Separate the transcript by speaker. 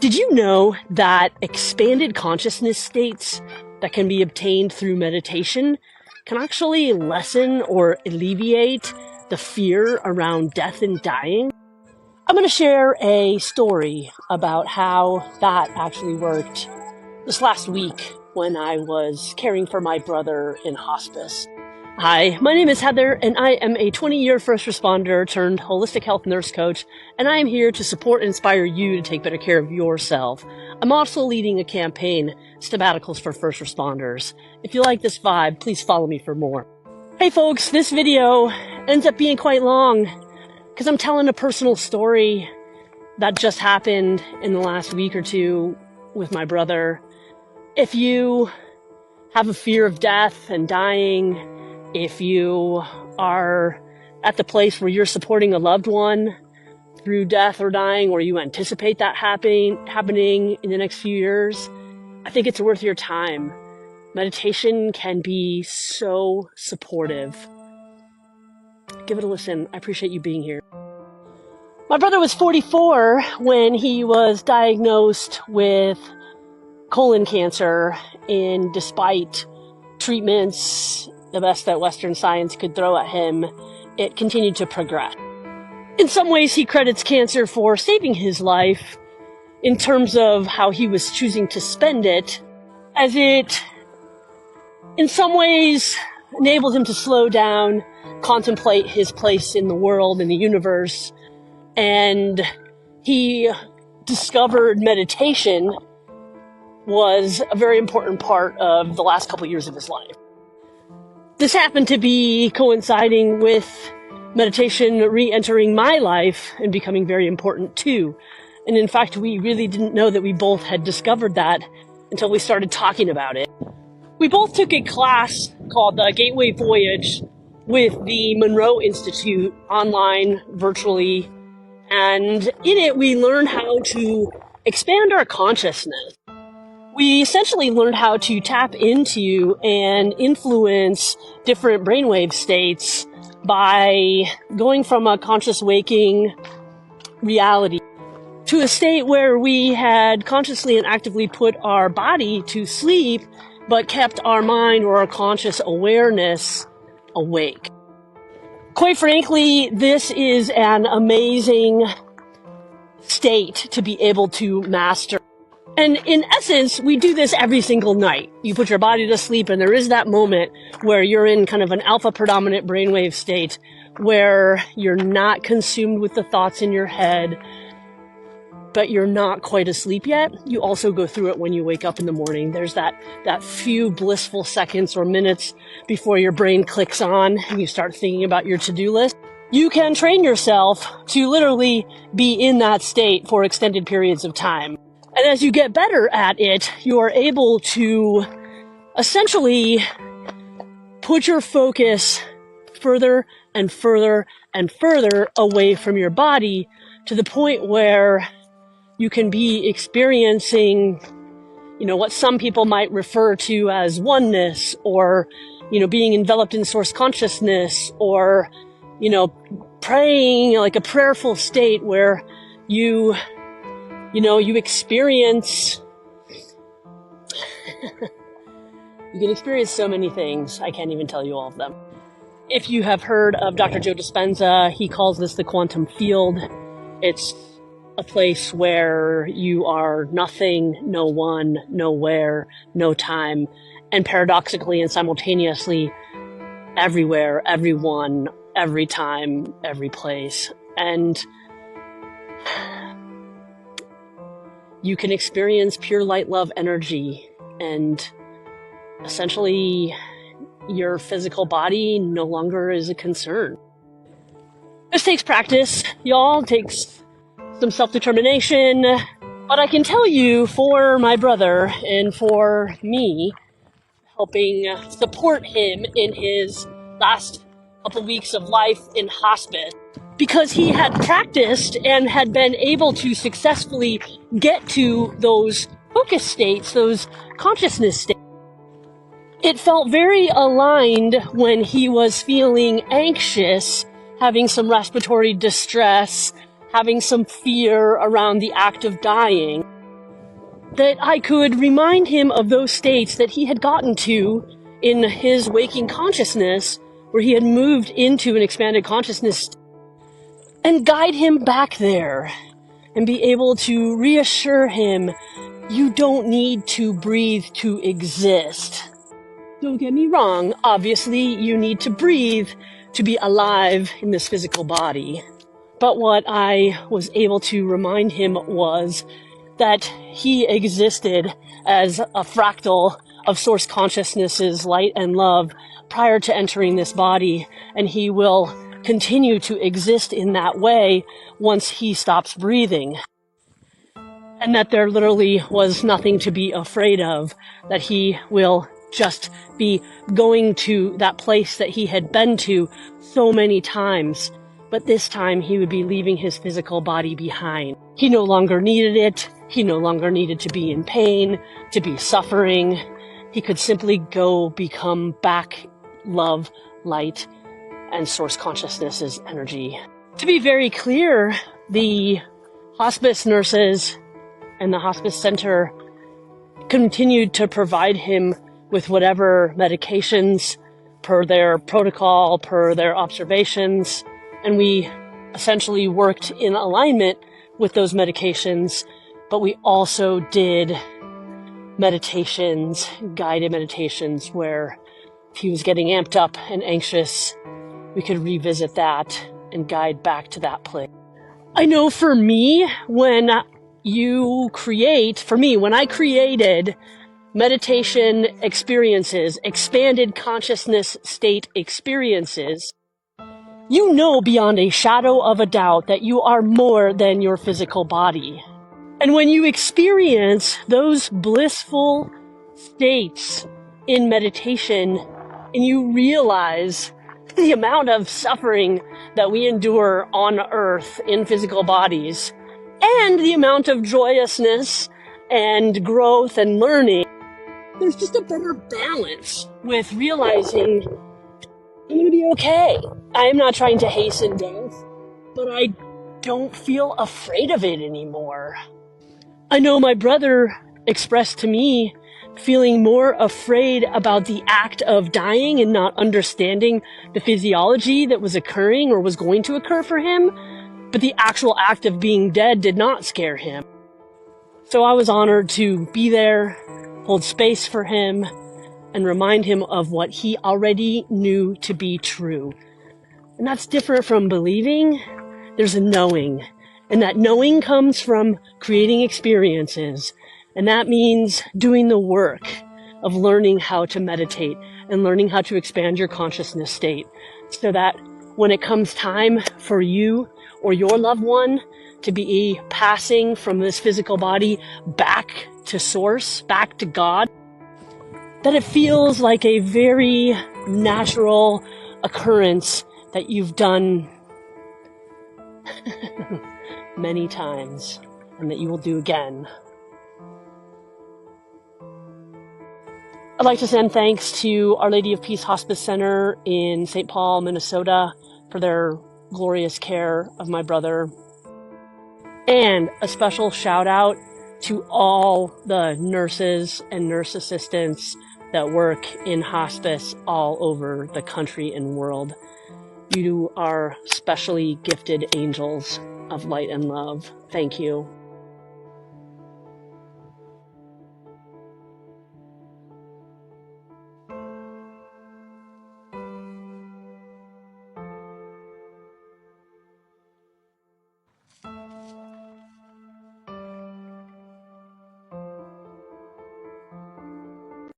Speaker 1: Did you know that expanded consciousness states that can be obtained through meditation can actually lessen or alleviate the fear around death and dying? I'm going to share a story about how that actually worked this last week when I was caring for my brother in hospice. Hi, my name is Heather, and I am a 20-year first responder turned holistic health nurse coach, and I am here to support and inspire you to take better care of yourself. I'm also leading a campaign, Sabbaticals for First Responders. If you like this vibe, please follow me for more. Hey folks, this video ends up being quite long because I'm telling a personal story that just happened in the last week or two with my brother. If you have a fear of death and dying, if you are at the place where you're supporting a loved one through death or dying, or you anticipate that happening in the next few years, I think it's worth your time. Meditation can be so supportive. Give it a listen. I appreciate you being here. My brother was 44 when he was diagnosed with colon cancer, and despite treatments, the best that Western science could throw at him, it continued to progress. In some ways, he credits cancer for saving his life in terms of how he was choosing to spend it, as it, in some ways, enabled him to slow down, contemplate his place in the world, in the universe, and he discovered meditation was a very important part of the last couple years of his life. This happened to be coinciding with meditation re-entering my life and becoming very important too. And in fact, we really didn't know that we both had discovered that until we started talking about it. We both took a class called the Gateway Voyage with the Monroe Institute online, virtually. And in it, we learned how to expand our consciousness. We essentially learned how to tap into and influence different brainwave states by going from a conscious waking reality to a state where we had consciously and actively put our body to sleep, but kept our mind or our conscious awareness awake. Quite frankly, this is an amazing state to be able to master. And in essence, we do this every single night. You put your body to sleep, and there is that moment where you're in kind of an alpha predominant brainwave state where you're not consumed with the thoughts in your head, but you're not quite asleep yet. You also go through it when you wake up in the morning. There's that few blissful seconds or minutes before your brain clicks on and you start thinking about your to-do list. You can train yourself to literally be in that state for extended periods of time. And as you get better at it, you are able to essentially put your focus further and further and further away from your body to the point where you can be experiencing, what some people might refer to as oneness, or, being enveloped in source consciousness, or, praying like a prayerful state where you experience, you can experience so many things. I can't even tell you all of them. If you have heard of Dr. Joe Dispenza, he calls this the quantum field. It's a place where you are nothing, no one, nowhere, no time, and paradoxically and simultaneously everywhere, everyone, every time, every place. And you can experience pure light, love, energy, and essentially your physical body no longer is a concern. This takes practice, y'all. It takes some self-determination. But I can tell you, for my brother and for me, helping support him in his last couple weeks of life in hospice, because he had practiced and had been able to successfully get to those focus states, those consciousness states. It felt very aligned when he was feeling anxious, having some respiratory distress, having some fear around the act of dying. that I could remind him of those states that he had gotten to in his waking consciousness, where he had moved into an expanded consciousness, and guide him back there and be able to reassure him, you don't need to breathe to exist. Don't get me wrong, obviously you need to breathe to be alive in this physical body. But what I was able to remind him was that he existed as a fractal of Source Consciousness's light and love prior to entering this body, and he will continue to exist in that way once he stops breathing. And that there literally was nothing to be afraid of, that he will just be going to that place that he had been to so many times, but this time he would be leaving his physical body behind. He no longer needed it. He no longer needed to be in pain, to be suffering. He could simply go become back love, light, and Source Consciousness's energy. To be very clear, the hospice nurses and the hospice center continued to provide him with whatever medications per their protocol, per their observations, and we essentially worked in alignment with those medications, but we also did meditations, guided meditations, where if he was getting amped up and anxious, we could revisit that and guide back to that place. I know for me, when I created meditation experiences, expanded consciousness state experiences, you know beyond a shadow of a doubt that you are more than your physical body. And when you experience those blissful states in meditation, and you realize the amount of suffering that we endure on earth in physical bodies, and the amount of joyousness and growth and learning, there's just a better balance with realizing I'm going to be okay. I am not trying to hasten death, but I don't feel afraid of it anymore. I know my brother expressed to me feeling more afraid about the act of dying and not understanding the physiology that was occurring or was going to occur for him, but the actual act of being dead did not scare him. So I was honored to be there, hold space for him, and remind him of what he already knew to be true. And that's different from believing. There's a knowing. And that knowing comes from creating experiences. And that means doing the work of learning how to meditate and learning how to expand your consciousness state, so that when it comes time for you or your loved one to be passing from this physical body back to Source, back to God, that it feels like a very natural occurrence that you've done many times and that you will do again. I'd like to send thanks to Our Lady of Peace Hospice Center in St. Paul, Minnesota, for their glorious care of my brother. And a special shout out to all the nurses and nurse assistants that work in hospice all over the country and world. You are specially gifted angels of light and love. Thank you.